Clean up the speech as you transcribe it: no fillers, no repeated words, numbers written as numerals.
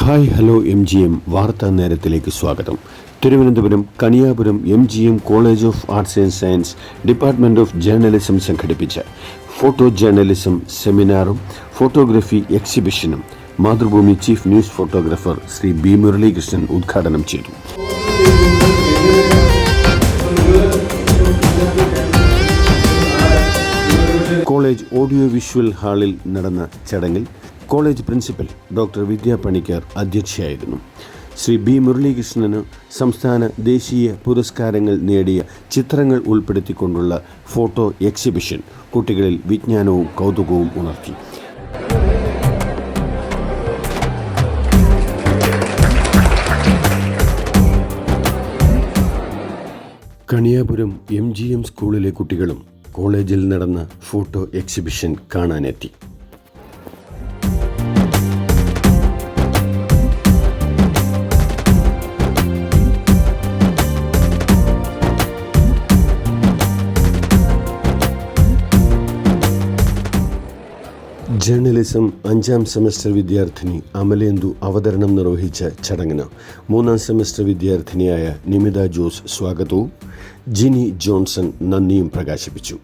Hi hello MGM വാർത്താ നേരത്തിലേക്ക് സ്വാഗതം. Thiruvananthapuram Kaniyapuram MGM college of arts and science department of journalism സംഘടിപ്പിച്ച ഫോട്ടോ ജേർണലിസം സെമിനാറും ഫോട്ടോഗ്രഫി എക്സിബിഷനും Mathrubhumi chief news photographer Shri B. Muralikrishnan ഉദ്ഘാടനം ചെയ്തു. കോളേജ് ഓഡിയോ വിഷ്വൽ ഹാളിൽ നടന്ന ചടങ്ങിൽ college principal doctor Vidya Panicker അധ്യക്ഷയായിരുന്നു. ശ്രീ B. മുരളീകൃഷ്ണന് സംസ്ഥാന ദേശീയ പുരസ്കാരങ്ങൾ നേടിയ ചിത്രങ്ങൾ ഉൾപ്പെടുത്തിക്കൊണ്ടുള്ള ഫോട്ടോ എക്സിബിഷൻ കുട്ടികളിൽ വിജ്ഞാനവും കൗതുകവും ഉണർത്തി. കണിയാപുരം MGM സ്കൂളിലെ കുട്ടികളും കോളേജിൽ നടന്ന ഫോട്ടോ എക്സിബിഷൻ കാണാനെത്തി. ജേർണലിസം 5ാം സെമസ്റ്റർ വിദ്യാർത്ഥിനി അമലേന്ദു അവതരണം നിർവഹിച്ച ചടങ്ങിന് 3ാം സെമസ്റ്റർ വിദ്യാർത്ഥിനിയായ നിമിത ജോസ് സ്വാഗതവും ജിനി ജോൺസൺ നന്ദിയും പ്രകാശിപ്പിച്ചു.